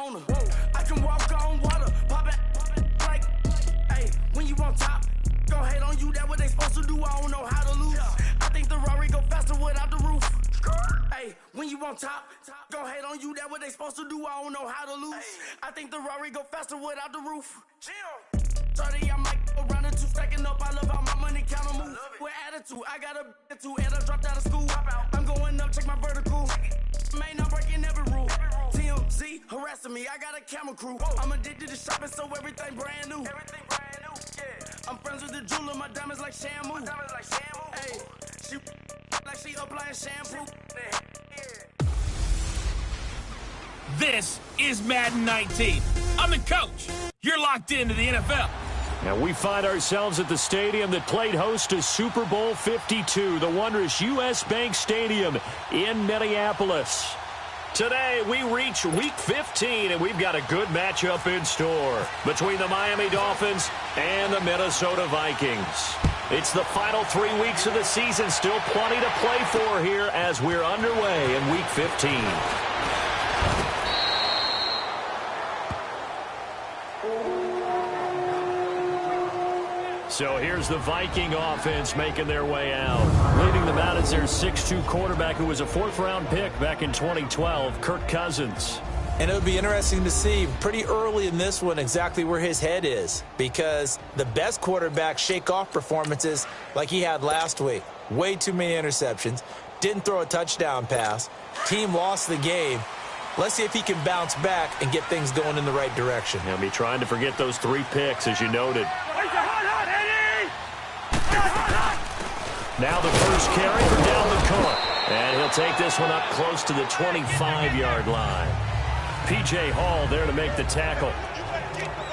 on her. I can walk on water, pop it like, hey, when you on top, gon' hate on you, that what they supposed to do, I don't know how to lose. I think the Rari go faster without the roof. Hey, when you on top, gon' hate on you, that what they supposed to do, I don't know how to lose. I think the Rari go faster without the roof. 30, I might go round and two, stacking up, I love how my money count on move. With attitude, I got a attitude, and I dropped out of school. I'm going up, check my vertical. Man, I'm breaking every rule. TMZ harassing me, I got a camera crew. I'm addicted to shopping, so everything brand new. I'm friends with the jeweler, my diamonds like Shamu. Hey, she like she applying shampoo. This is Madden 19. I'm the coach. You're locked into the NFL. And we find ourselves at the stadium that played host to Super Bowl 52, the wondrous U.S. Bank Stadium in Minneapolis. Today, we reach Week 15, and we've got a good matchup in store between the Miami Dolphins and the Minnesota Vikings. It's the final 3 weeks of the season, still plenty to play for here as we're underway in Week 15. So here's the Viking offense making their way out. Leading them out is their 6'2 quarterback who was a fourth-round pick back in 2012, Kirk Cousins. And it would be interesting to see pretty early in this one exactly where his head is, because the best quarterbacks shake off performances like he had last week. Way too many interceptions. Didn't throw a touchdown pass. Team lost the game. Let's see if he can bounce back and get things going in the right direction. He'll be trying to forget those 3 picks, as you noted. Now the first carry for down the court. And he'll take this one up close to the 25-yard line. P.J. Hall there to make the tackle.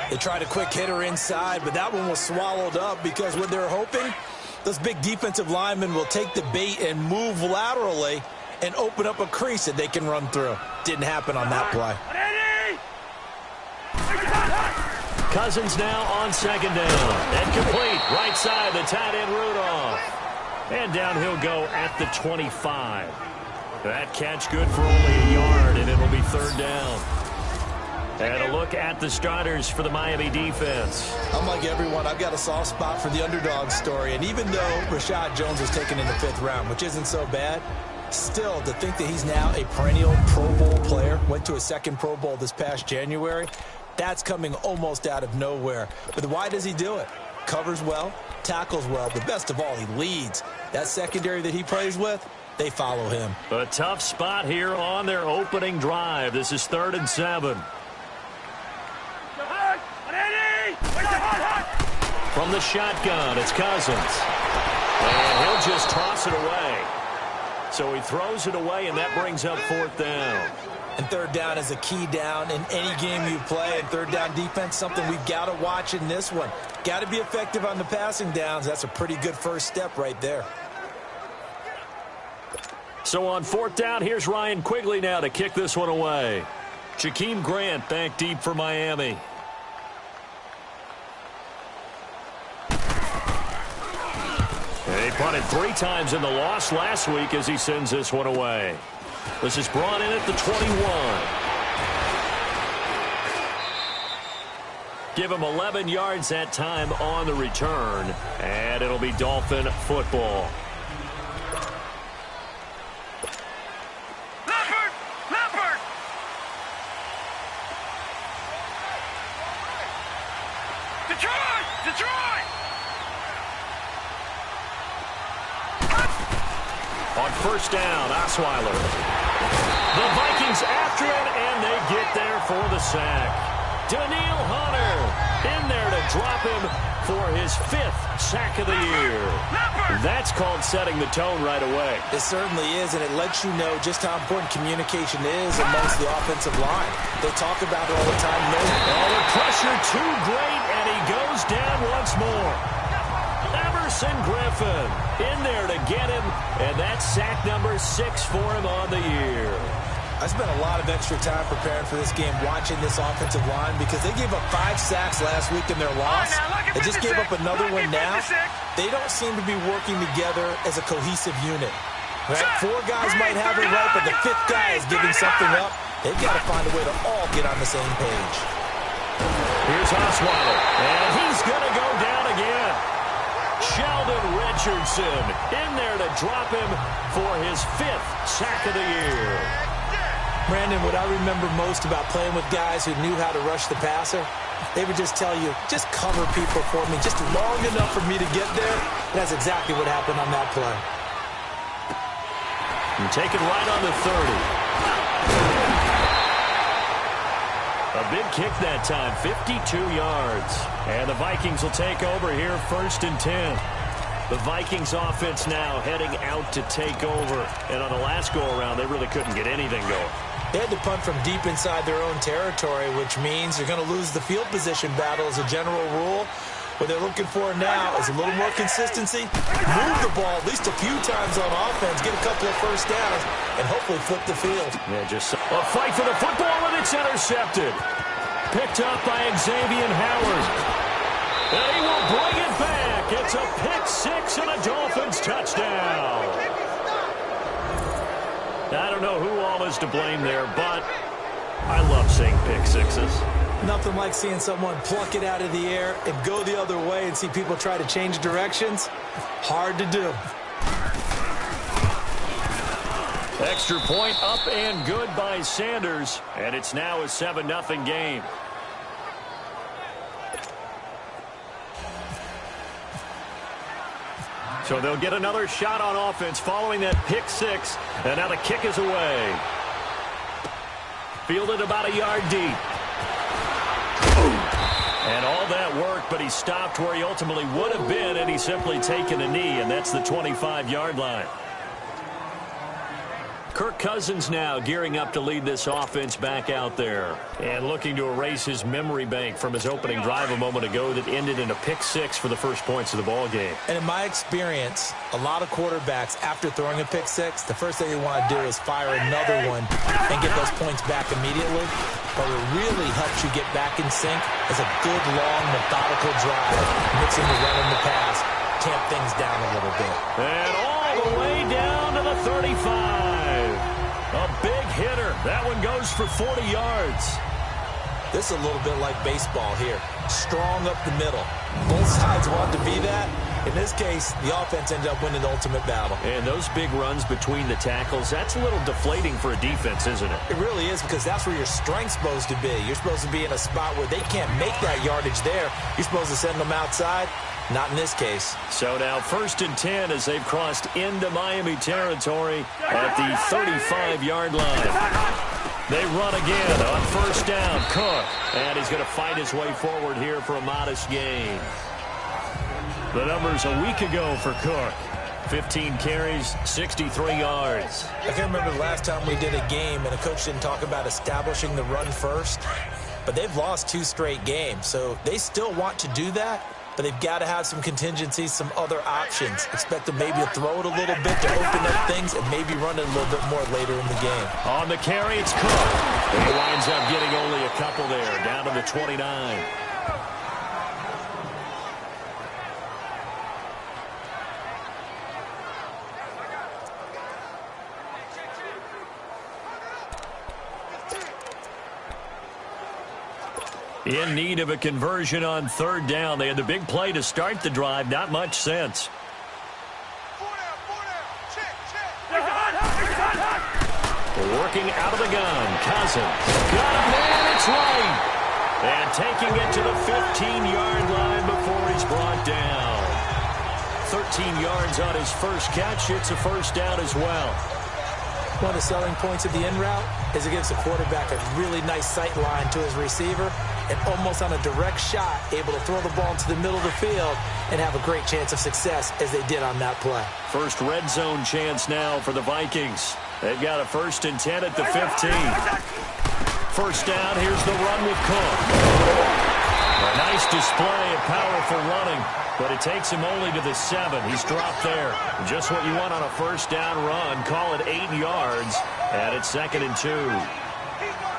They tried a quick hitter inside, but that one was swallowed up because what they're hoping, those big defensive linemen will take the bait and move laterally and open up a crease that they can run through. Didn't happen on that play. Cousins now on second down. And complete. Right side, the tight end Rudolph. And down he'll go at the 25. That catch good for only a yard, and it'll be third down. And a look at the starters for the Miami defense. Unlike everyone, I've got a soft spot for the underdog story. And even though Rashad Jones was taken in the 5th round, which isn't so bad, still, to think that he's now a perennial Pro Bowl player, went to a 2nd Pro Bowl this past January, that's coming almost out of nowhere. But why does he do it? Covers well, tackles well, but best of all, he leads. That secondary that he plays with, they follow him. A tough spot here on their opening drive. This is 3rd and 7. From the shotgun, it's Cousins. And he'll just toss it away. So he throws it away, and that brings up 4th down. And 3rd down is a key down in any game you play. And 3rd down defense, something we've got to watch in this one. Got to be effective on the passing downs. That's a pretty good first step right there. So on 4th down, here's Ryan Quigley now to kick this one away. Jakeem Grant back deep for Miami. And he punted 3 times in the loss last week as he sends this one away. This is brought in at the 21. Give him 11 yards that time on the return. And it'll be Dolphin football. Leopard! Detroit! On 1st down, Osweiler. The Vikings after it, and they get there for the sack. Daniil Hunter in there to drop him for his 5th sack of the year. That's called setting the tone right away. It certainly is, and it lets you know just how important communication is amongst the offensive line. They talk about it all the time. Oh, the pressure too great, and he goes down once more. Everson Griffin in there to get him, and that's sack number 6 for him on the year. I spent a lot of extra time preparing for this game, watching this offensive line, because they gave up 5 sacks last week in their loss. They just gave up another one now. They don't seem to be working together as a cohesive unit. Right? 4 guys might have it right, but the 5th guy is giving something up. They've got to find a way to all get on the same page. Here's Osweiler, and he's going to go down again. Sheldon Richardson in there to drop him for his 5th sack of the year. Brandon, what I remember most about playing with guys who knew how to rush the passer, they would just tell you, just cover people for me, just long enough for me to get there. That's exactly what happened on that play. And take it right on the 30. A big kick that time, 52 yards. And the Vikings will take over here, 1st and 10. The Vikings offense now heading out to take over. And on the last go-around, they really couldn't get anything going. They had to punt from deep inside their own territory, which means you're going to lose the field position battle as a general rule. What they're looking for now is a little more consistency, move the ball at least a few times on offense, get a couple of first downs, and hopefully flip the field. Yeah, just a fight for the football, and it's intercepted. Picked up by Xavier Howard. And he will bring it back. It's a pick 6 and a Dolphins touchdown. I don't know who all is to blame there, but I love seeing pick 6s. Nothing like seeing someone pluck it out of the air and go the other way and see people try to change directions. Hard to do. Extra point up and good by Sanders, and it's now a 7-0 game. So they'll get another shot on offense following that pick 6, and now the kick is away. Fielded about a yard deep. And all that work, but he stopped where he ultimately would have been, and he's simply taken a knee, and that's the 25-yard line. Kirk Cousins now gearing up to lead this offense back out there and looking to erase his memory bank from his opening drive a moment ago that ended in a pick 6 for the first points of the ball game. And in my experience, a lot of quarterbacks, after throwing a pick 6, the first thing they want to do is fire another one and get those points back immediately. But what really helps you get back in sync is a good, long, methodical drive, mixing the run and the pass, tamp things down a little bit. And all the way down to the 35. A big hitter. That one goes for 40 yards. This is a little bit like baseball here. Strong up the middle. Both sides want to be that. In this case, the offense ended up winning the ultimate battle. And those big runs between the tackles, that's a little deflating for a defense, isn't it? It really is, because that's where your strength's supposed to be. You're supposed to be in a spot where they can't make that yardage there. You're supposed to send them outside. Not in this case. So now 1st and 10 as they've crossed into Miami territory at the 35-yard line. They run again on 1st down. Cook. And he's going to fight his way forward here for a modest gain. The numbers a week ago for Cook. 15 carries, 63 yards. I can remember the last time we did a game and a coach didn't talk about establishing the run first. But they've lost 2 straight games, so they still want to do that. But they've got to have some contingencies, some other options. Expect them maybe to throw it a little bit to open up things and maybe run it a little bit more later in the game. On the carry, it's Cook. And he winds up getting only a couple there, down to the 29. In need of a conversion on 3rd down. They had the big play to start the drive. Not much sense. Working out of the gun. Cousins. Got a man. It's right. And taking it to the 15-yard line before he's brought down. 13 yards on his first catch. It's a 1st down as well. One of the selling points of the in route is it gives the quarterback a really nice sight line to his receiver and almost on a direct shot able to throw the ball into the middle of the field and have a great chance of success as they did on that play. First red zone chance now for the Vikings. They've got a 1st and 10 at the 15. 1st down, here's the run with Cook. A nice display of powerful running, but it takes him only to the 7. He's dropped there. Just what you want on a 1st down run. Call it 8 yards, and it's 2nd and 2.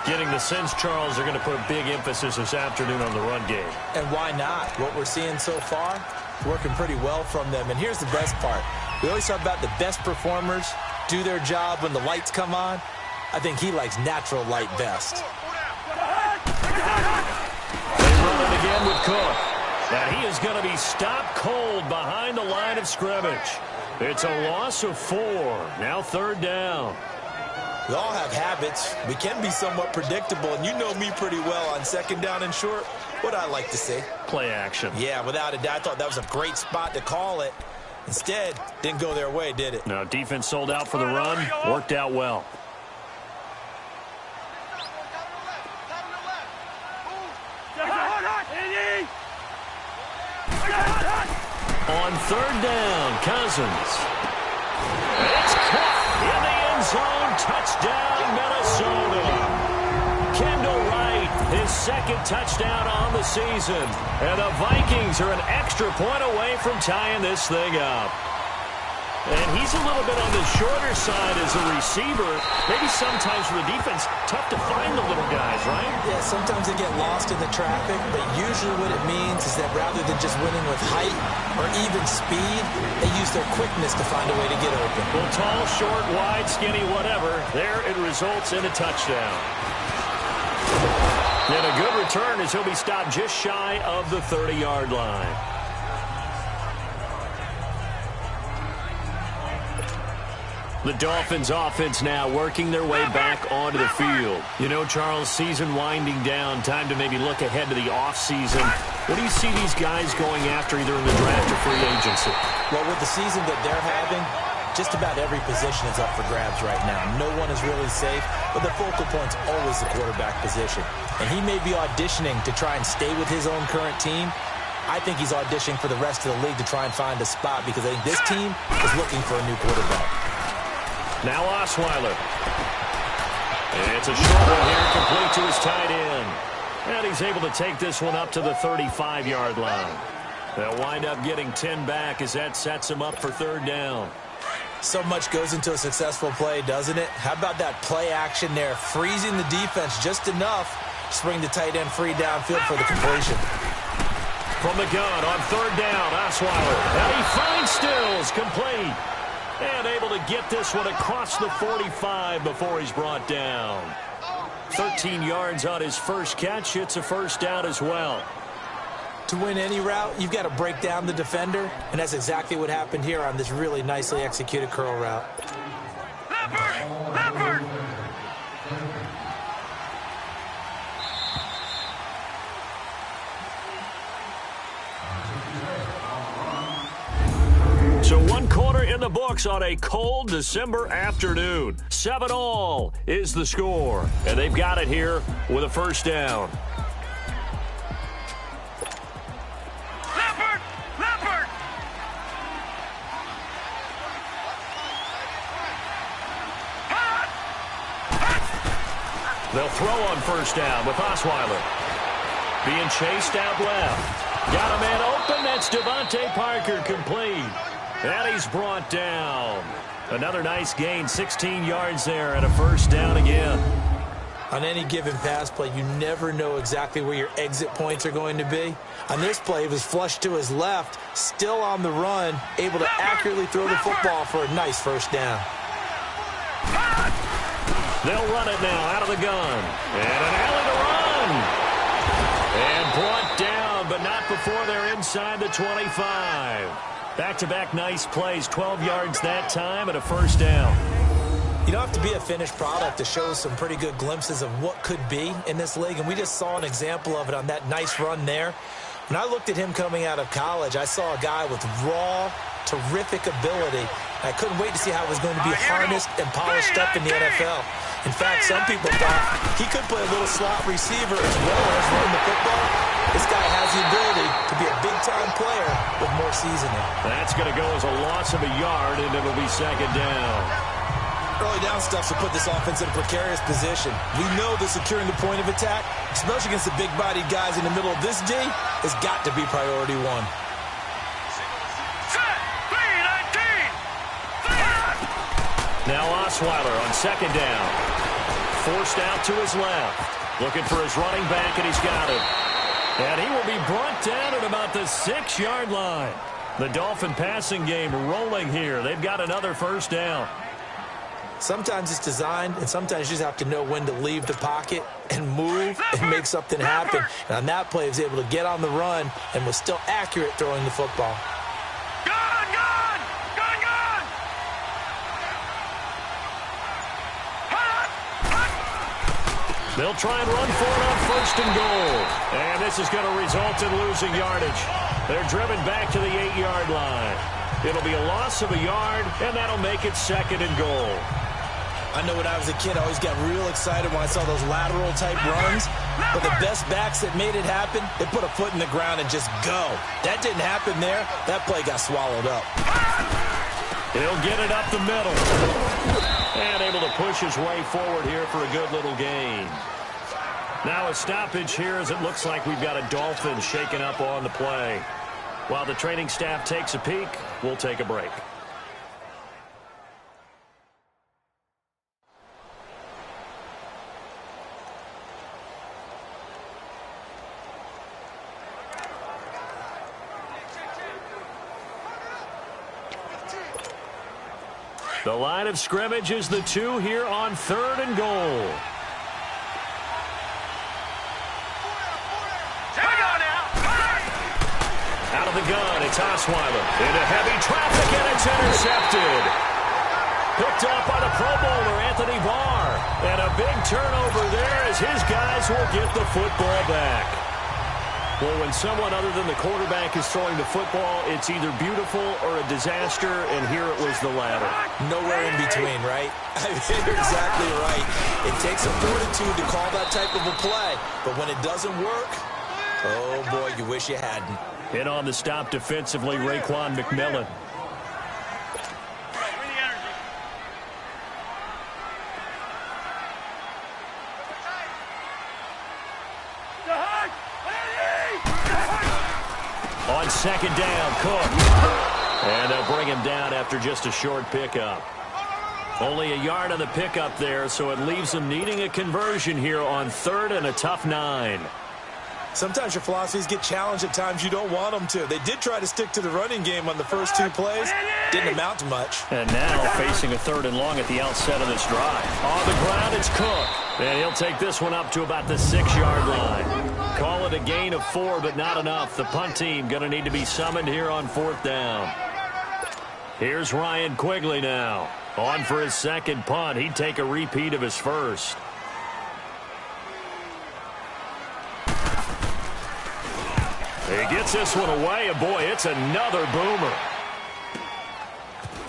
Getting the sense, Charles, they're going to put a big emphasis this afternoon on the run game. And why not? What we're seeing so far, working pretty well from them. And here's the best part. We always talk about the best performers do their job when the lights come on. I think he likes natural light vest. They run it again with Cook. And he is going to be stopped cold behind the line of scrimmage. It's a loss of 4. Now 3rd down. We all have habits. We can be somewhat predictable, and you know me pretty well on 2nd down and short. What I like to see. Play action. Yeah, without a doubt. I thought that was a great spot to call it. Instead, didn't go their way, did it? No, defense sold out for the run. Worked out well. On 3rd down, Cousins. It's caught in the end zone. Touchdown, Minnesota. Kendall Wright, his 2nd touchdown on the season. And the Vikings are an extra point away from tying this thing up. And he's a little bit on the shorter side as a receiver. Maybe sometimes for the defense, tough to find the little guys, right? Yeah, sometimes they get lost in the traffic, but usually what it means is that rather than just winning with height or even speed, they use their quickness to find a way to get open. Well, tall, short, wide, skinny, whatever, there it results in a touchdown. And a good return as he'll be stopped just shy of the 30-yard line. The Dolphins offense now working their way back onto the field. You know, Charles, season winding down, time to maybe look ahead to the offseason. What do you see these guys going after either in the draft or free agency? Well, with the season that they're having, just about every position is up for grabs right now. No one is really safe, but the focal point's always the quarterback position. And he may be auditioning to try and stay with his own current team. I think he's auditioning for the rest of the league to try and find a spot because I think this team is looking for a new quarterback. Now Osweiler. It's a short one here, complete to his tight end. And he's able to take this one up to the 35-yard line. They'll wind up getting 10 back as that sets him up for 3rd down. So much goes into a successful play, doesn't it? How about that play action there, freezing the defense just enough to bring the tight end free downfield for the completion. From the gun on 3rd down, Osweiler. And he finds Stills, complete. And able to get this one across the 45 before he's brought down. 13 yards on his first catch. It's a 1st down as well. To win any route, you've got to break down the defender, and that's exactly what happened here on this really nicely executed curl route. Leopard! So 1 quarter in the books on a cold December afternoon. 7-all is the score. And they've got it here with a 1st down. Leopard! Leopard! They'll throw on 1st down with Osweiler. Being chased out left. Got a man open. That's Devontae Parker, complete. And he's brought down. Another nice gain, 16 yards there and a 1st down again. On any given pass play, you never know exactly where your exit points are going to be. On this play, it was flushed to his left, still on the run, able to accurately throw the football for a nice 1st down. They'll run it now out of the gun. And an alley to run. And brought down, but not before they're inside the 25. Back-to-back nice plays, 12 yards that time and a 1st down. You don't have to be a finished product to show some pretty good glimpses of what could be in this league, and we just saw an example of it on that nice run there. When I looked at him coming out of college, I saw a guy with raw, terrific ability. I couldn't wait to see how it was going to be harnessed and polished up in the NFL. In fact, some people thought he could play a little slot receiver as well as run the football. This guy has the ability to be a big-time player with more seasoning. That's going to go as a loss of a yard, and it'll be 2nd down. Early down stuff will put this offense in a precarious position. We know that securing the point of attack, especially against the big-bodied guys in the middle of this D, has got to be priority 1. Now Osweiler on 2nd down. Forced out to his left. Looking for his running back, and he's got it. And he will be brought down at about the 6-yard line. The Dolphin passing game rolling here. They've got another 1st down. Sometimes it's designed, and sometimes you just have to know when to leave the pocket and move and make something happen. And on that play, he was able to get on the run and was still accurate throwing the football. They'll try and run for it on 1st and goal. And this is going to result in losing yardage. They're driven back to the 8-yard line. It'll be a loss of a yard, and that'll make it 2nd and goal. I know when I was a kid, I always got real excited when I saw those lateral-type runs. But the best backs that made it happen, they put a foot in the ground and just go. That didn't happen there. That play got swallowed up. He'll get it up the middle. And able to push his way forward here for a good little gain. Now a stoppage here as it looks like we've got a Dolphin shaking up on the play. While the training staff takes a peek, we'll take a break. The line of scrimmage is the 2 here on 3rd and goal. Out of the gun, it's Osweiler. Into heavy traffic, and it's intercepted. Picked up by the Pro Bowler, Anthony Barr. And a big turnover there as his guys will get the football back. Well, when someone other than the quarterback is throwing the football, it's either beautiful or a disaster, and here it was the latter. Nowhere in between, right? You're exactly right. It takes a fortitude to call that type of a play, but when it doesn't work, oh boy, you wish you hadn't. In on the stop defensively, Raekwon McMillan. On 2nd down, Cook. And they'll bring him down after just a short pickup. Only a yard on the pickup there, so it leaves them needing a conversion here on 3rd and a tough 9. Sometimes your philosophies get challenged at times you don't want them to. They did try to stick to the running game on the first 2 plays. Didn't amount to much. And now facing a 3rd and long at the outset of this drive. On the ground, it's Cook. And he'll take this one up to about the 6-yard line. Call it a gain of 4, but not enough. The punt team going to need to be summoned here on 4th down. Here's Ryan Quigley now. On for his 2nd punt. He'd take a repeat of his first. He gets this one away, and boy, it's another boomer.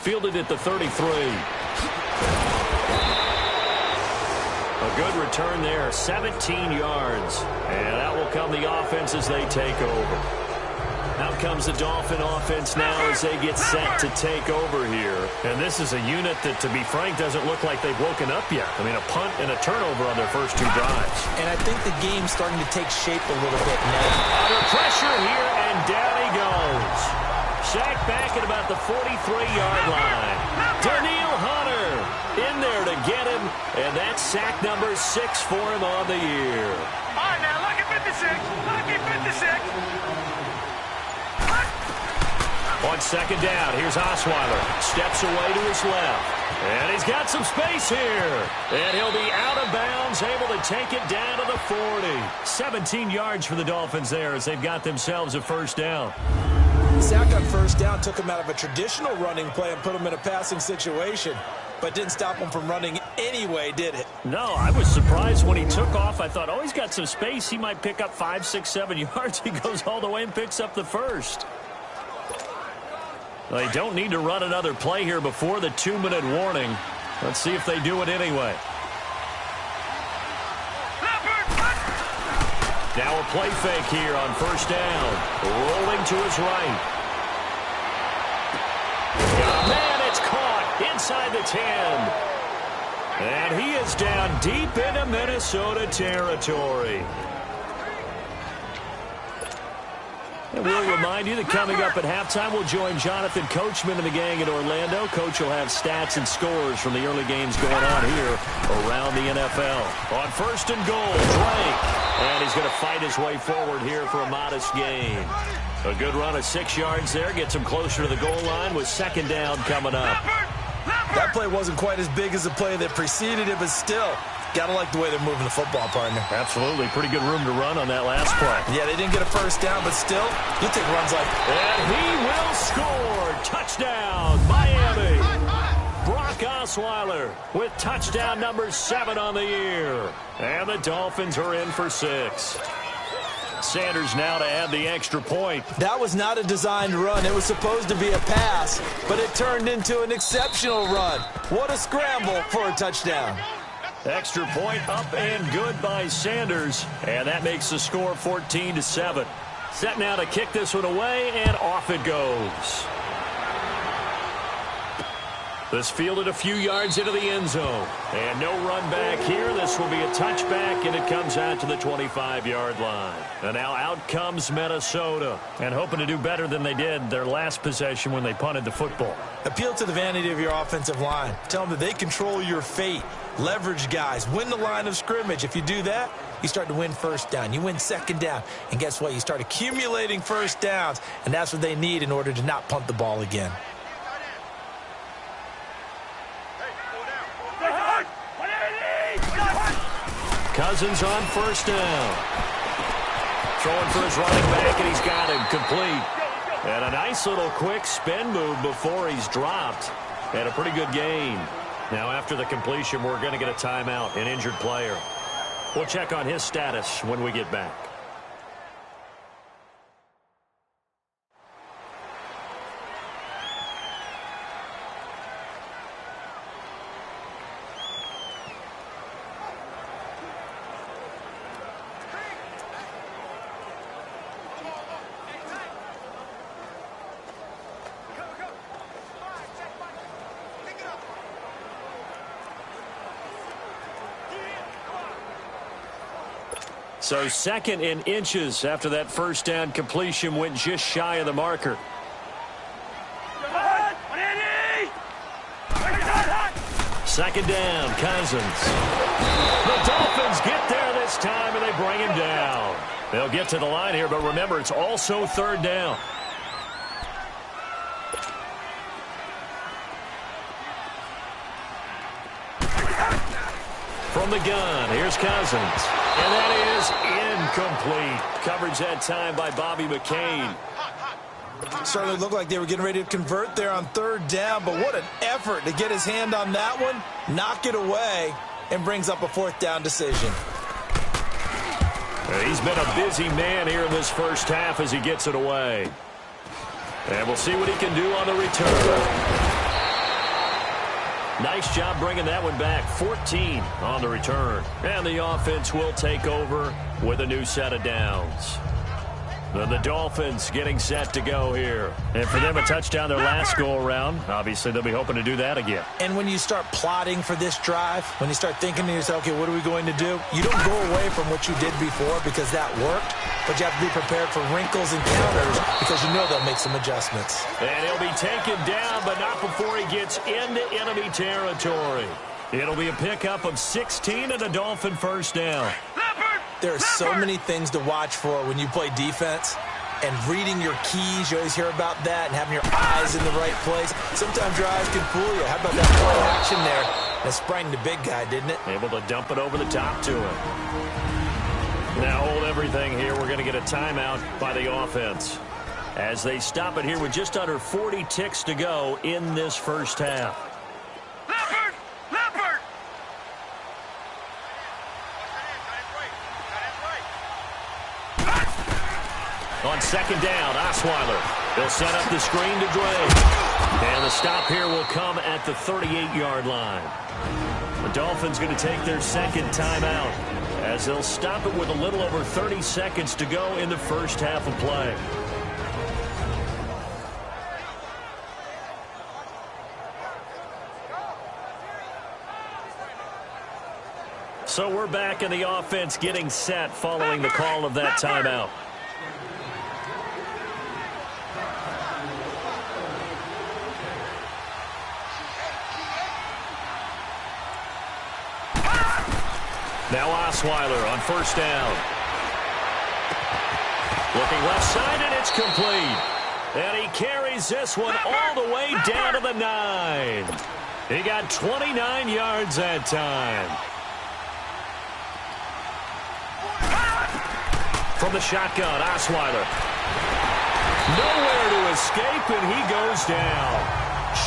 Fielded at the 33. A good return there, 17 yards. And that will come the offense as they take over. Out comes the Dolphin offense now as they get set to take over here. And this is a unit that, to be frank, doesn't look like they've woken up yet. I mean, a punt and a turnover on their first 2 drives. And I think the game's starting to take shape a little bit now. Under pressure here, and down he goes. Sacked back at about the 43-yard line. Daniil Hunter in there to get him, and that's sack number 6 for him on the year. All right, now, look at 56. Look at 56. On 2nd down, here's Osweiler. Steps away to his left. And he's got some space here. And he'll be out of bounds, able to take it down to the 40. 17 yards for the Dolphins there as they've got themselves a 1st down. The sack on 1st down took him out of a traditional running play and put him in a passing situation. But didn't stop him from running anyway, did it? No, I was surprised when he took off. I thought, oh, he's got some space. He might pick up 5, 6, 7 yards. He goes all the way and picks up the 1st. They don't need to run another play here before the 2-minute warning. Let's see if they do it anyway. Now a play fake here on 1st down. Rolling to his right. Oh, man, it's caught inside the 10. And he is down deep into Minnesota territory. And we'll remind you that coming up at halftime, we'll join Jonathan Coachman and the gang in Orlando. Coach will have stats and scores from the early games going on here around the NFL. On 1st and goal, Drake. And he's going to fight his way forward here for a modest gain. A good run of 6 yards there. Gets him closer to the goal line with 2nd down coming up. That play wasn't quite as big as the play that preceded it, but still, got to like the way they're moving the football, partner. Absolutely. Pretty good room to run on that last play. Yeah, they didn't get a first down, but still, you'll take runs like that. And he will score. Touchdown, Miami. Brock Osweiler with touchdown number 7 on the year. And the Dolphins are in for 6. Sanders now to add the extra point. That was not a designed run. It was supposed to be a pass, but it turned into an exceptional run. What a scramble for a touchdown. Extra point up and good by Sanders. And that makes the score 14-7. Set now to kick this one away, and off it goes. This fielded a few yards into the end zone. And no run back here. This will be a touchback, and it comes out to the 25-yard line. And now out comes Minnesota. And hoping to do better than they did their last possession when they punted the football. Appeal to the vanity of your offensive line. Tell them that they control your fate. Leverage guys. Win the line of scrimmage. If you do that, you start to win first down. You win second down. And guess what? You start accumulating first downs. And that's what they need in order to not punt the ball again. Cousins on first down. Throwing for his running back, and he's got him complete. And a nice little quick spin move before he's dropped. And a pretty good gain. Now after the completion, we're going to get a timeout, an injured player. We'll check on his status when we get back. So second in inches after that first down completion went just shy of the marker. Second down, Cousins. The Dolphins get there this time, and they bring him down. They'll get to the line here, but remember, it's also third down. From the gun, here's Cousins. And that is incomplete. Coverage that time by Bobby McCain. Started to look like they were getting ready to convert there on third down, but what an effort to get his hand on that one, knock it away, and brings up a fourth down decision. He's been a busy man here in this first half as he gets it away. And we'll see what he can do on the return. Nice job bringing that one back. 14 on the return. And the offense will take over with a new set of downs. Then the Dolphins getting set to go here. And for them, a touchdown their last go-around. Obviously, they'll be hoping to do that again. And when you start plotting for this drive, when you start thinking to yourself, okay, what are we going to do? You don't go away from what you did before because that worked, but you have to be prepared for wrinkles and counters because you know they'll make some adjustments. And he'll be taken down, but not before he gets into enemy territory. It'll be a pickup of 16 and a Dolphin first down. There are so many things to watch for when you play defense, and reading your keys, you always hear about that, and having your eyes in the right place. Sometimes your eyes can fool you. How about that play action there? That sprang the big guy, didn't it? Able to dump it over the top to him. Now hold everything here. We're going to get a timeout by the offense as they stop it here with just under 40 ticks to go in this first half. On second down, Osweiler. They'll set up the screen to Dre. And the stop here will come at the 38-yard line. The Dolphins going to take their second timeout as they'll stop it with a little over 30 seconds to go in the first half of play. So we're back in the offense getting set following the call of that timeout. Now Osweiler on first down. Looking left side, and it's complete. And he carries this one all the way down to the 9. He got 29 yards that time. From the shotgun, Osweiler. Nowhere to escape, and he goes down.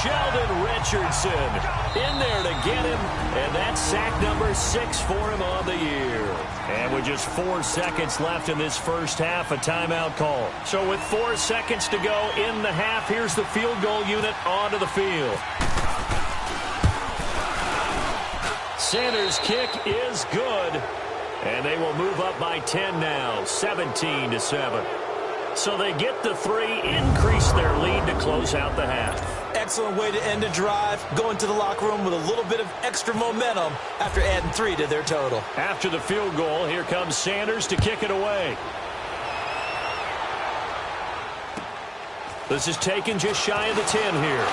Sheldon Richardson in there to get him, and that's sack number 6 for him on the year. And with just 4 seconds left in this first half, a timeout call. So with 4 seconds to go in the half, here's the field goal unit onto the field. Sanders' kick is good, and they will move up by 10 now, 17-7. So they get the 3, increase their lead to close out the half. Excellent way to end a drive, going to the locker room with a little bit of extra momentum after adding 3 to their total. After the field goal, here comes Sanders to kick it away. This is taken just shy of the 10 here.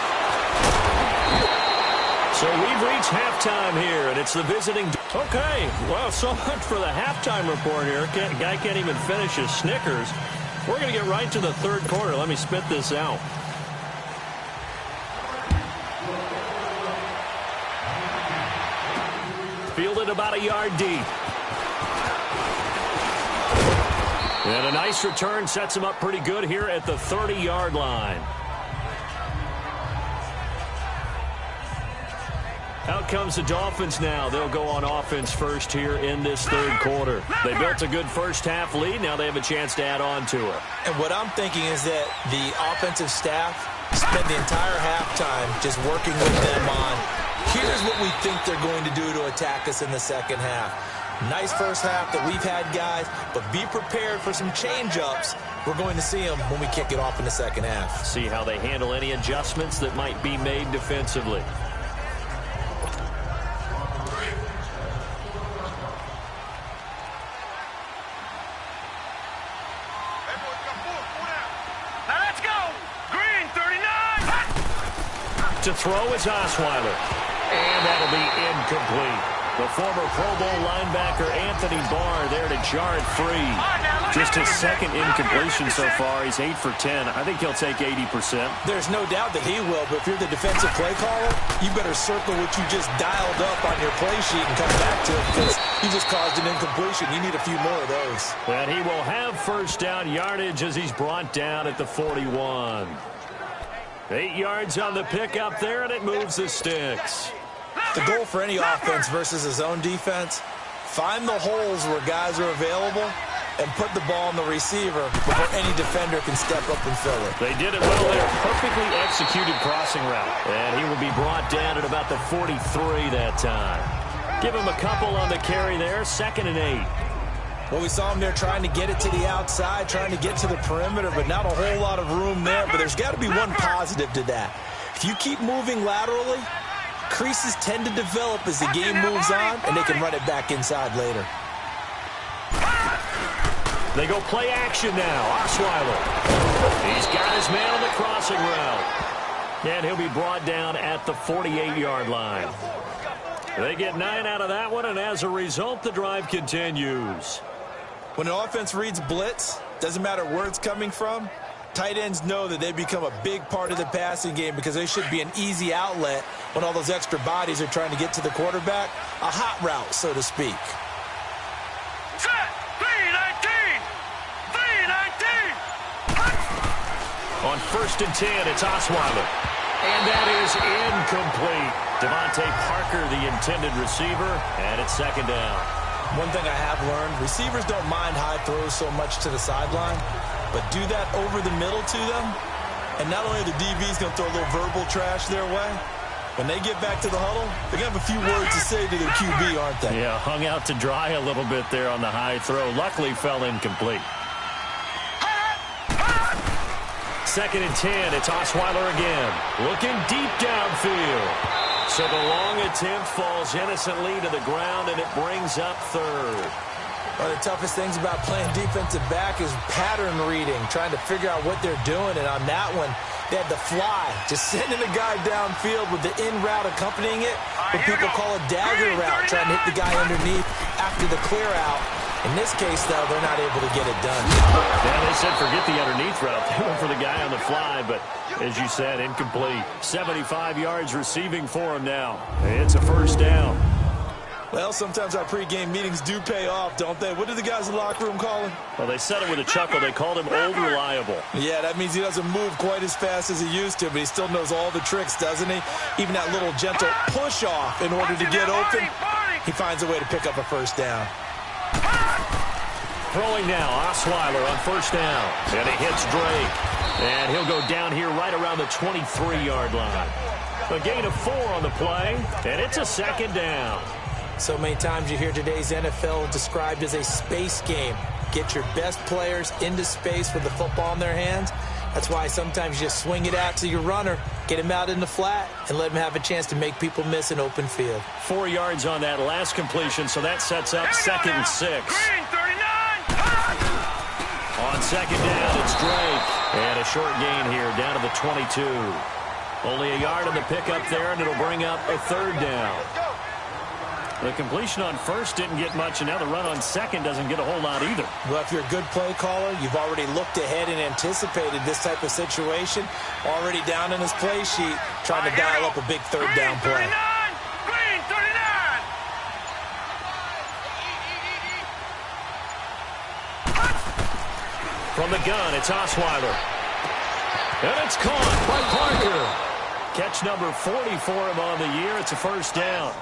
So we've reached halftime here, and it's the visiting. Okay, well, so much for the halftime report here. Guy can't even finish his Snickers. We're going to get right to the third quarter. Let me spit this out. Fielded about a yard deep. And a nice return sets him up pretty good here at the 30-yard line. Out comes the Dolphins now. They'll go on offense first here in this third quarter. They built a good first-half lead. Now they have a chance to add on to it. And what I'm thinking is that the offensive staff spent the entire halftime just working with them on, here's what we think they're going to do to attack us in the second half. Nice first half that we've had, guys, but be prepared for some change-ups. We're going to see them when we kick it off in the second half. See how they handle any adjustments that might be made defensively. To throw is Osweiler. And that'll be incomplete. The former Pro Bowl linebacker Anthony Barr there to jar it free. Just his second incompletion so far. He's 8 for 10. I think he'll take 80%. There's no doubt that he will, but if you're the defensive play caller, you better circle what you just dialed up on your play sheet and come back to it because he just caused an incompletion. You need a few more of those. And he will have first down yardage as he's brought down at the 41. 8 yards on the pickup there, and it moves the sticks. The goal for any offense versus a zone defense, find the holes where guys are available and put the ball on the receiver before any defender can step up and fill it. They did it well there. Perfectly executed crossing route. And he will be brought down at about the 43 that time. Give him a couple on the carry there, 2nd and 8. Well, we saw him there trying to get it to the outside, trying to get to the perimeter, but not a whole lot of room there. But there's got to be one positive to that. If you keep moving laterally, creases tend to develop as the game moves on, and they can run it back inside later. They go play action now. Osweiler. He's got his man on the crossing route. And he'll be brought down at the 48-yard line. They get 9 out of that one, and as a result, the drive continues. When an offense reads blitz, doesn't matter where it's coming from, tight ends know that they become a big part of the passing game because they should be an easy outlet when all those extra bodies are trying to get to the quarterback. A hot route, so to speak. Set! 3-19! 3-19! On 1st and 10, it's Osweiler. And that is incomplete. Devontae Parker, the intended receiver, and it's 2nd down. One thing I have learned, receivers don't mind high throws so much to the sideline, but do that over the middle to them, and not only are the DBs going to throw a little verbal trash their way, when they get back to the huddle, they're going to have a few words to say to their QB, aren't they? Yeah, hung out to dry a little bit there on the high throw. Luckily, fell incomplete. 2nd and 10, it's Osweiler again. Looking deep downfield. So the long attempt falls innocently to the ground, and it brings up 3rd. One of the toughest things about playing defensive back is pattern reading, trying to figure out what they're doing. And on that one, they had the fly, just sending a guy downfield with the in route accompanying it, what people call a dagger route, trying to hit the guy underneath after the clear out. In this case, though, they're not able to get it done. Yeah, they said forget the underneath route. They went for the guy on the fly, but as you said, incomplete. 75 yards receiving for him now. It's a first down. Well, sometimes our pregame meetings do pay off, don't they? What do the guys in the locker room call him? Well, they said it with a chuckle. They called him Old Reliable. Yeah, that means he doesn't move quite as fast as he used to, but he still knows all the tricks, doesn't he? Even that little gentle push-off in order to get open, he finds a way to pick up a first down. Throwing now, Osweiler on first down. And he hits Drake. And he'll go down here right around the 23-yard line. A gain of 4 on the play, and it's a second down. So many times you hear today's NFL described as a space game. Get your best players into space with the football in their hands. That's why sometimes you just swing it out to your runner, get him out in the flat, and let him have a chance to make people miss an open field. 4 yards on that last completion, so that sets up 2nd and 6. On second down, it's Drake. And a short gain here down to the 22. Only a yard on the pickup there, and it'll bring up a 3rd down. The completion on first didn't get much, and now the run on second doesn't get a whole lot either. Well, if you're a good play caller, you've already looked ahead and anticipated this type of situation. Already down in his play sheet, trying to dial up a big 3rd down play. From the gun, it's Osweiler. And it's caught by Parker. Catch number 40 for him on the year. It's a first down.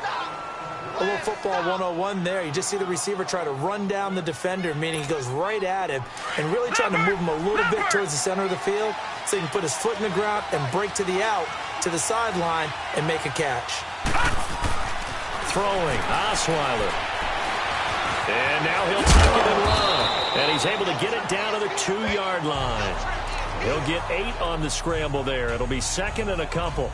A little football 101 there. You just see the receiver try to run down the defender, meaning he goes right at him and really trying to move him a little bit towards the center of the field so he can put his foot in the ground and break to the out, to the sideline, and make a catch. Throwing, Osweiler. And now he'll take it and run. And he's able to get it down to the 2-yard line. He'll get 8 on the scramble there. It'll be 2nd and a couple.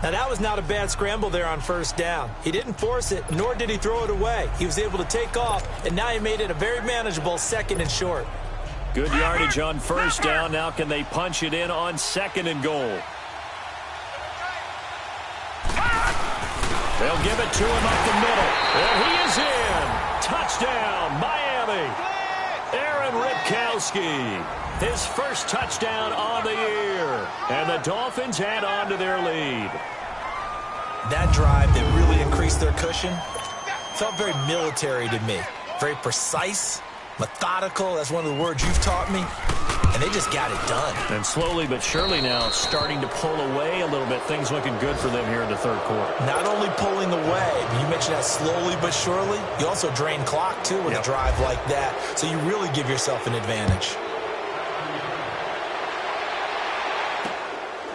Now, that was not a bad scramble there on first down. He didn't force it, nor did he throw it away. He was able to take off, and now he made it a very manageable 2nd and short. Good yardage on first down. Now can they punch it in on 2nd and goal? They'll give it to him up the middle. And he is in. Touchdown, Miami. Aaron Ripkowski. His first touchdown on the year. And the Dolphins add on to their lead. That drive that really increased their cushion felt very military to me. Very precise, methodical. That's one of the words you've taught me. And they just got it done. And slowly but surely now starting to pull away a little bit. Things looking good for them here in the 3rd quarter. Not only pulling away, you mentioned that slowly but surely. You also drain clock, too, with a drive like that. So you really give yourself an advantage.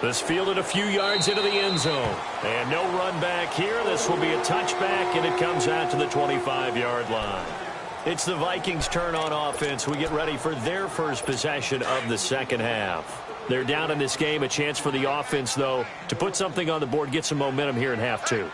This fielded a few yards into the end zone. And no run back here. This will be a touchback, and it comes out to the 25-yard line. It's the Vikings' turn on offense. We get ready for their first possession of the second half. They're down in this game. A chance for the offense, though, to put something on the board, get some momentum here in half 2.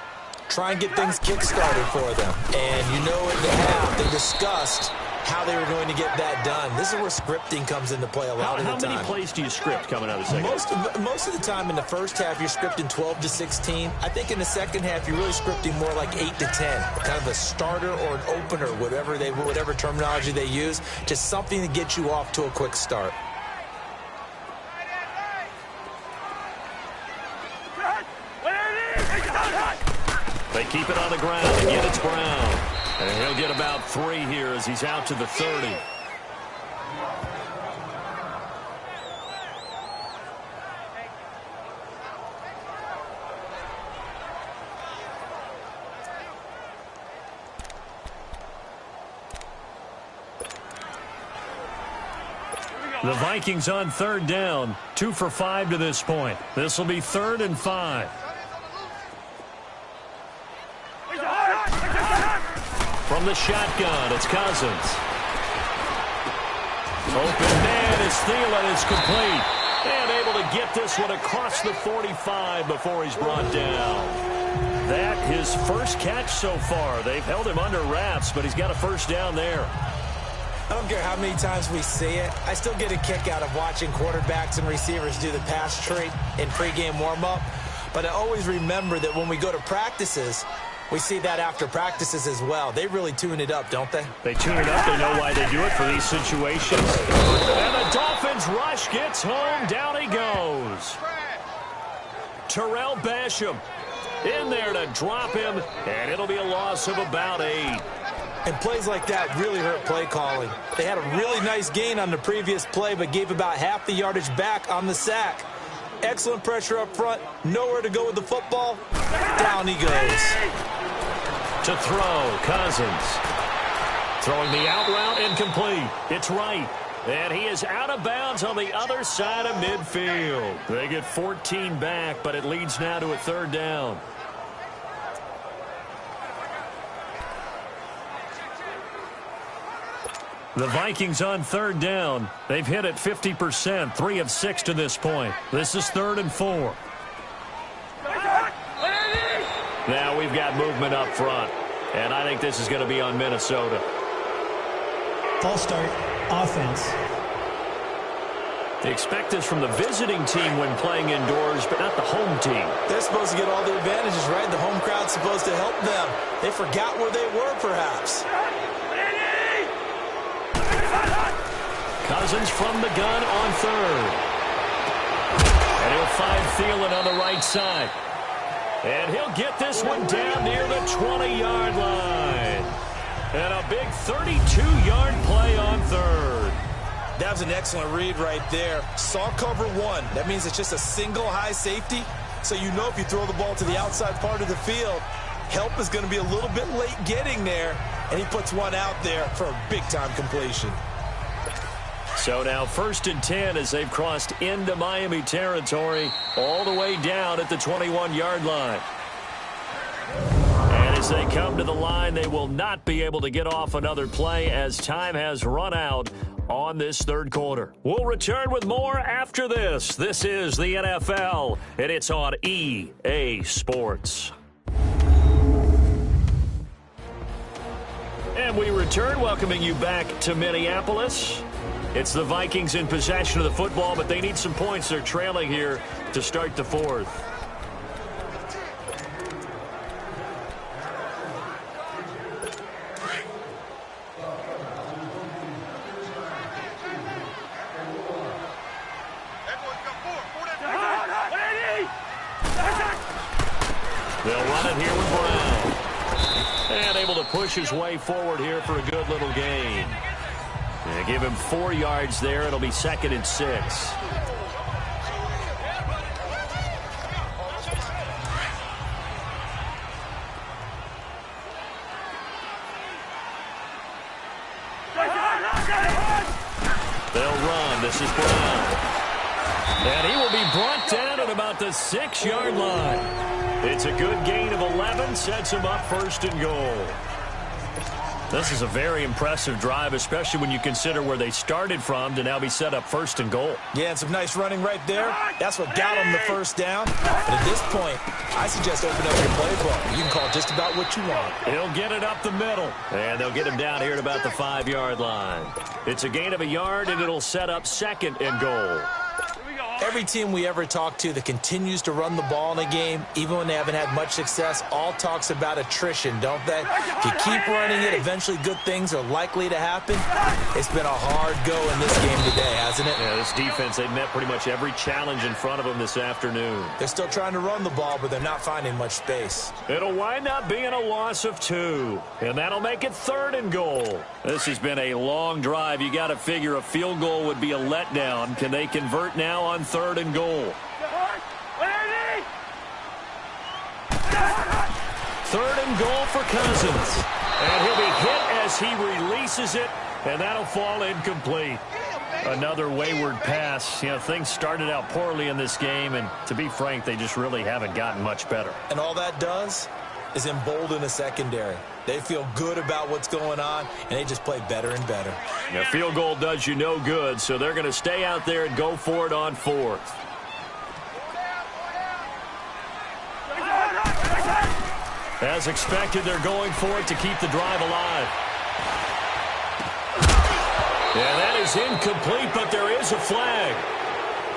Try and get things kick-started for them. And you know in the half, they discussed how they were going to get that done. This is where scripting comes into play a lot of the time. How many plays do you script coming out of the second half? Most of the time in the first half, you're scripting 12 to 16. I think in the second half, you're really scripting more like 8 to 10. Kind of a starter or an opener, whatever terminology they use. Just something to get you off to a quick start. They keep it on the ground. Again, it's Brown. And he'll get about 3 here as he's out to the 30. The Vikings on 3rd down. 2 for 5 to this point. This will be 3rd and 5. From the shotgun, it's Cousins. Open man is Thielen. It's complete. And able to get this one across the 45 before he's brought down. That his first catch so far. They've held him under wraps, but he's got a first down there. I don't care how many times we see it. I still get a kick out of watching quarterbacks and receivers do the pass tree in pregame warm-up. But I always remember that when we go to practices, We see that after practices as well. They really tune it up, don't they? They tune it up. They know why they do it for these situations. And the Dolphins rush gets home. Down he goes. Terrell Basham in there to drop him, and it'll be a loss of about 8. And plays like that really hurt play calling. They had a really nice gain on the previous play, but gave about half the yardage back on the sack. Excellent pressure up front. Nowhere to go with the football. Down he goes. To throw, Cousins. Throwing the out route, incomplete. It's right. And he is out of bounds on the other side of midfield. They get 14 back, but it leads now to a 3rd down. The Vikings on 3rd down. They've hit it 50%, 3 of 6 to this point. This is 3rd and 4. Now we've got movement up front, and I think this is going to be on Minnesota. False start, offense. They expect this from the visiting team when playing indoors, but not the home team. They're supposed to get all the advantages, right? The home crowd's supposed to help them. They forgot where they were, perhaps. Cousins from the gun on 3rd. And he'll find Thielen on the right side. And he'll get this one down near the 20-yard line. And a big 32-yard play on 3rd. That was an excellent read right there. Saw cover 1. That means it's just a single high safety. So you know if you throw the ball to the outside part of the field, help is going to be a little bit late getting there. And he puts one out there for a big-time completion. So now 1st and 10 as they've crossed into Miami territory all the way down at the 21-yard line. And as they come to the line, they will not be able to get off another play as time has run out on this 3rd quarter. We'll return with more after this. This is the NFL, and it's on EA Sports. And we return, welcoming you back to Minneapolis. It's the Vikings in possession of the football, but they need some points. They're trailing here to start the 4th. They'll run it here with Brown. And able to push his way forward here for a good little gain. They give him 4 yards there. It'll be 2nd and 6. They'll run. This is Brown. And he will be brought down at about the 6-yard line. It's a good gain of 11. Sets him up 1st and goal. This is a very impressive drive, especially when you consider where they started from to now be set up 1st and goal. Yeah, and some nice running right there. That's what got them the 1st down. But at this point, I suggest open up your playbook. You can call just about what you want. He'll get it up the middle. And they'll get him down here at about the 5-yard line. It's a gain of a yard, and it'll set up 2nd and goal. Every team we ever talk to that continues to run the ball in a game, even when they haven't had much success, all talks about attrition, don't they? If you keep running it, eventually good things are likely to happen. It's been a hard go in this game today, hasn't it? Yeah, this defense, they've met pretty much every challenge in front of them this afternoon. They're still trying to run the ball, but they're not finding much space. It'll wind up being a loss of 2, and that'll make it 3rd and goal. This has been a long drive. You got to figure a field goal would be a letdown. Can they convert now on 3rd and goal? 3rd and goal for Cousins. And he'll be hit as he releases it, and that'll fall incomplete. Another wayward pass. You know, things started out poorly in this game, and to be frank, they just really haven't gotten much better. And all that does is embolden a secondary. They feel good about what's going on, and they just play better and better. Now, field goal does you no good, so they're going to stay out there and go for it on 4th. As expected, they're going for it to keep the drive alive. Yeah, that is incomplete, but there is a flag.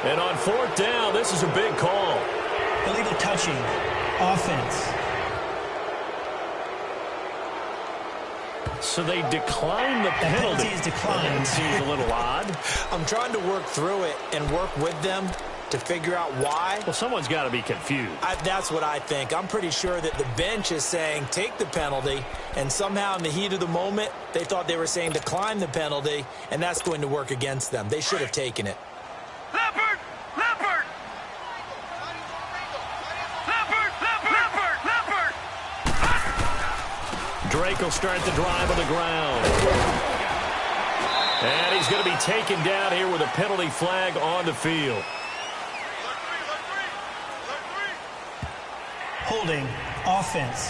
And on 4th down, this is a big call. Illegal touching. Offense. So they decline the penalty. Penalty is declined. That seems a little odd. I'm trying to work through it and work with them to figure out why. Well, someone's got to be confused. That's what I think. I'm pretty sure that the bench is saying take the penalty, and somehow in the heat of the moment, they thought they were saying decline the penalty, and that's going to work against them. They should have taken it. Leopard! Leopard! Leopard! Leopard! Leopard! Drake will start the drive on the ground. And he's going to be taken down here with a penalty flag on the field. Holding offense.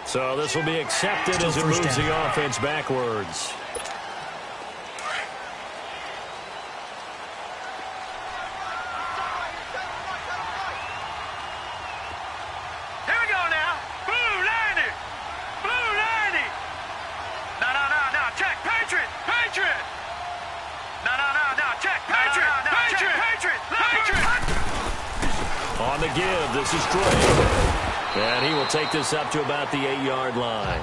So this will be accepted as it moves the offense backwards. Here we go now. Blue 90. Blue 90. No. Check. Patriot. Patriot. No. Check. Patriot. Patriot. On the give, this is Drake. And he will take this up to about the 8-yard line.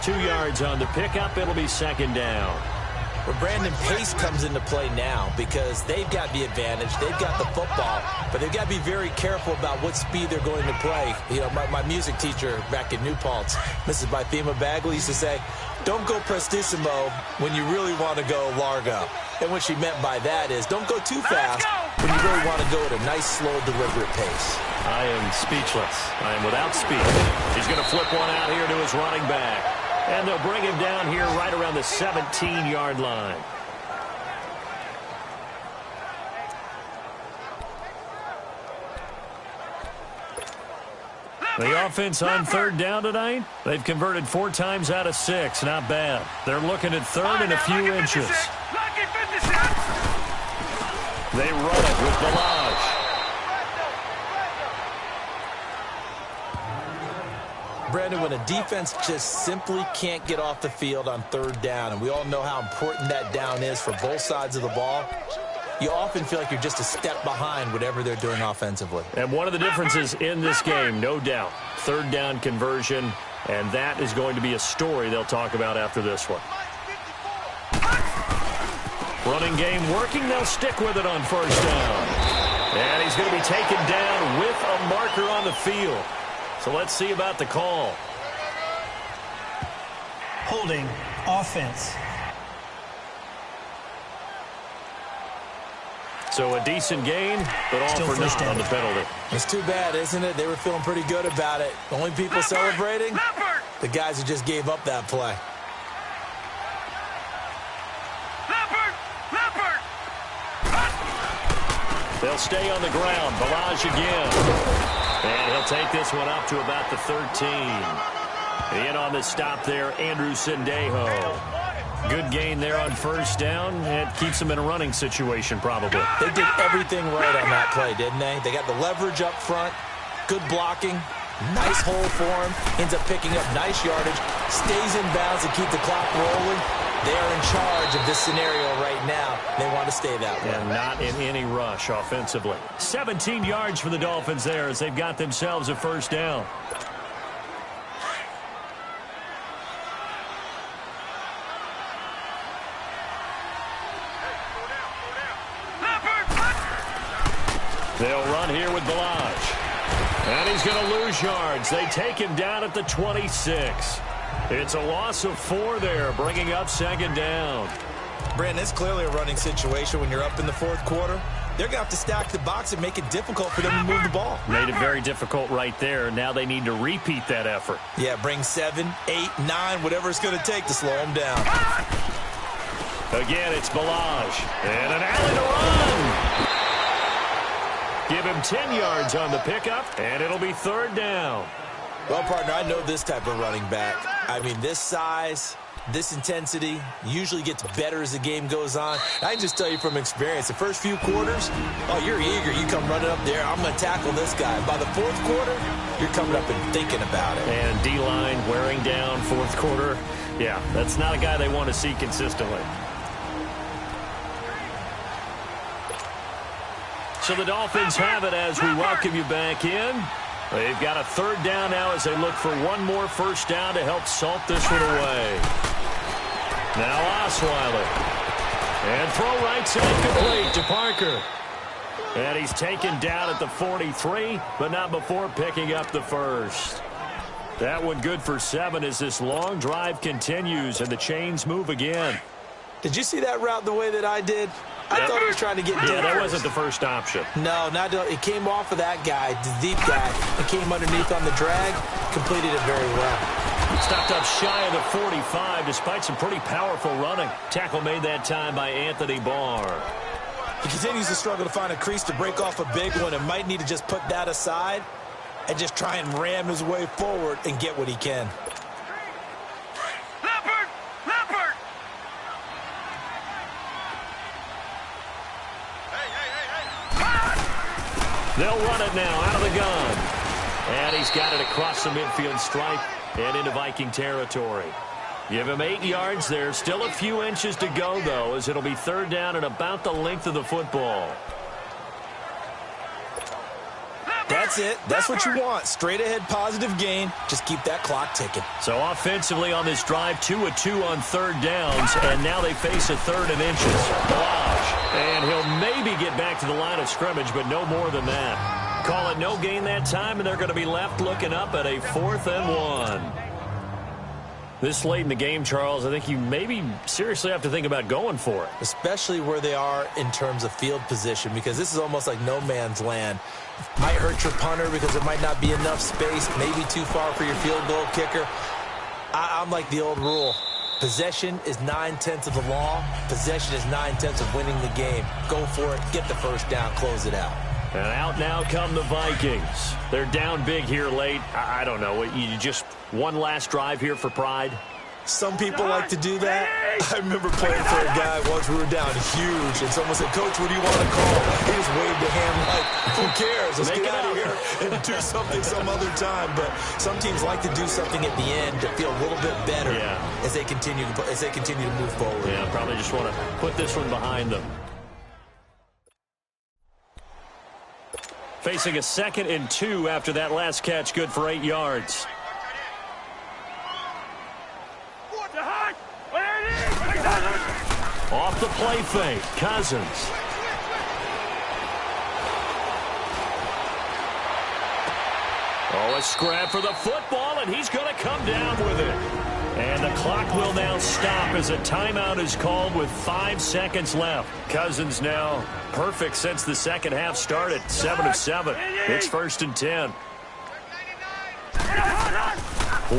2 yards on the pickup. It'll be second down. Well, Brandon, pace comes into play now because they've got the advantage. They've got the football, but they've got to be very careful about what speed they're going to play. You know, my music teacher back in New Paltz, Mrs. Bythema Bagley, used to say, don't go prestissimo when you really want to go largo. And what she meant by that is don't go too fast when you really want to go at a nice, slow, deliberate pace. I am speechless. I am without speech. He's going to flip one out here to his running back. And they'll bring him down here right around the 17-yard line. The offense on third down tonight, they've converted 4 times out of 6. Not bad. They're looking at third and a few inches. They run it with Balaj. Brandon, when a defense just simply can't get off the field on third down, and we all know how important that down is for both sides of the ball, you often feel like you're just a step behind whatever they're doing offensively. And one of the differences in this game, no doubt, third down conversion, and that is going to be a story they'll talk about after this one. Running game working, they'll stick with it on first down. And he's going to be taken down with a marker on the field. So let's see about the call. Holding offense. So a decent gain, but all for naught on the penalty. It's too bad, isn't it? They were feeling pretty good about it. The only people celebrating, the guys who just gave up that play. They'll stay on the ground. Balaj again. And he'll take this one up to about the 13. In on the stop there, Andrew Sendejo. Good gain there on first down. It keeps them in a running situation, probably. They did everything right on that play, didn't they? They got the leverage up front, good blocking, nice hole for him, ends up picking up nice yardage, stays in bounds to keep the clock rolling. They are in charge of this scenario right now. They want to stay that way. And not in any rush offensively. 17 yards for the Dolphins there as they've got themselves a first down. They'll run here with Balaj. And he's going to lose yards. They take him down at the 26. It's a loss of 4 there, bringing up second down. Brandon, it's clearly a running situation when you're up in the fourth quarter. They're going to have to stack the box and make it difficult for them to move the ball. Made it very difficult right there. Now they need to repeat that effort. Yeah, bring 7, 8, 9, whatever it's going to take to slow them down. Again, it's Balaj. And an alley to run. Give him 10 yards on the pickup, and it'll be third down. Well, partner, I know this type of running back. I mean, this size, this intensity usually gets better as the game goes on. I can just tell you from experience, the first few quarters, oh, you're eager. You come running up there, I'm going to tackle this guy. By the fourth quarter, you're coming up and thinking about it. And D-line wearing down fourth quarter. Yeah, that's not a guy they want to see consistently. So the Dolphins have it as we welcome you back in. They've got a third down now as they look for one more first down to help salt this one away. Now Osweiler. And throw right side complete to Parker. And he's taken down at the 43, but not before picking up the first. That one good for 7 as this long drive continues and the chains move again. Did you see that route the way that I did? I thought he was trying to get deep. Yeah, that wasn't the first option. No, it came off of that guy, the deep guy. It came underneath on the drag, completed it very well. Stopped up shy of the 45 despite some pretty powerful running. Tackle made that time by Anthony Barr. He continues to struggle to find a crease to break off a big one and might need to just put that aside and just try and ram his way forward and get what he can. They'll run it now out of the gun. And he's got it across the midfield stripe and into Viking territory. Give him 8 yards there. Still a few inches to go, though, as it'll be third down and about the length of the football. That's it. That's what you want. Straight ahead positive gain. Just keep that clock ticking. So offensively on this drive, 2 of 2 on third downs, and now they face a 3rd and inches. Blanche. And he'll maybe get back to the line of scrimmage, but no more than that. Call it no gain that time, and they're going to be left looking up at a 4th and 1. This late in the game, Charles, I think you maybe seriously have to think about going for it. Especially where they are in terms of field position, because this is almost like no man's land. Might hurt your punter because there might not be enough space, maybe too far for your field goal kicker. I'm like the old rule. Possession is 9/10 of the law. Possession is 9/10 of winning the game. Go for it. Get the first down. Close it out. And out now come the Vikings. They're down big here late. I don't know. You just one last drive here for pride? Some people like to do that. I remember playing for a guy once. We were down huge, and someone said, "Coach, what do you want to call?" He just waved a hand like, "Who cares? Let's get out of here and do something some other time." But some teams like to do something at the end to feel a little bit better as they continue to move forward. Yeah, probably just want to put this one behind them. Facing a 2nd and 2 after that last catch, good for 8 yards. Off the play fake, Cousins. Oh, a scrap for the football, and he's going to come down with it. And the clock will now stop as a timeout is called with 5 seconds left. Cousins now perfect since the second half started, 7 of 7. It's 1st and 10.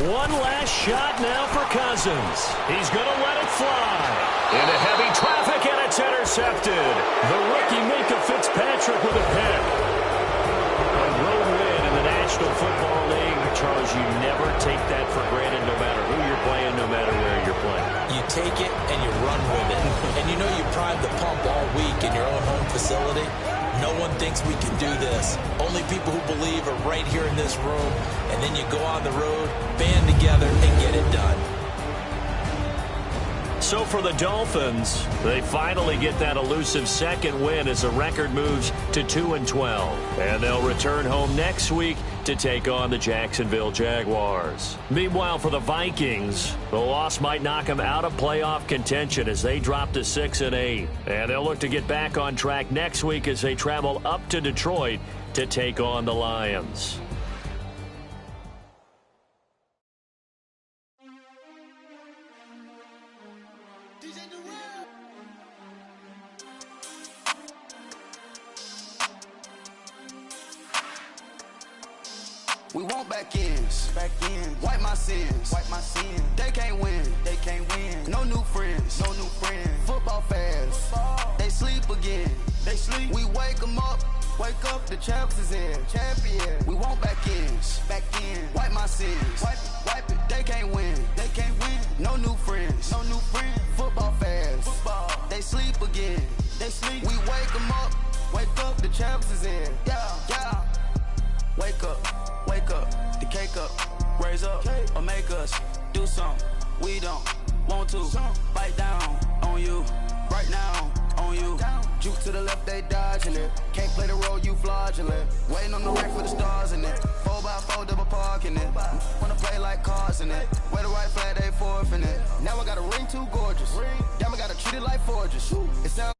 One last shot now for Cousins. He's going to let it fly. Into heavy traffic, and it's intercepted. The rookie Minka Fitzpatrick with a pick. A road win in the National Football League. Charles, you never take that for granted no matter who you're playing, no matter where you're playing. You take it and you run with it. And you know you primed the pump all week in your own home facility. No one thinks we can do this. Only people who believe are right here in this room. And then you go on the road, band together, and get it done. So for the Dolphins, they finally get that elusive second win as the record moves to 2-12. And they'll return home next week to take on the Jacksonville Jaguars. Meanwhile, for the Vikings, the loss might knock them out of playoff contention as they drop to 6-8. And they'll look to get back on track next week as they travel up to Detroit to take on the Lions. We want back ends. Wipe my sins. They can't win. No new friends. Football fans. They sleep again. We wake them up. The champs is here. We want back ends. Wipe my sins. Wipe it. They can't win. No new friends. Football fans. They sleep again. We wake them up. The champs is here. Yeah. Wake up, the cake up, raise up, or make us do something we don't want to. Bite down on you, right now on you. Juke to the left, they dodging it. Can't play the role, you fraudulent. Waiting on the rack for the stars in it. 4x4 forcing it. Where the white flag, they forfeiting it. Now I got a ring too gorgeous. Damn, I gotta treat it like forges. It sound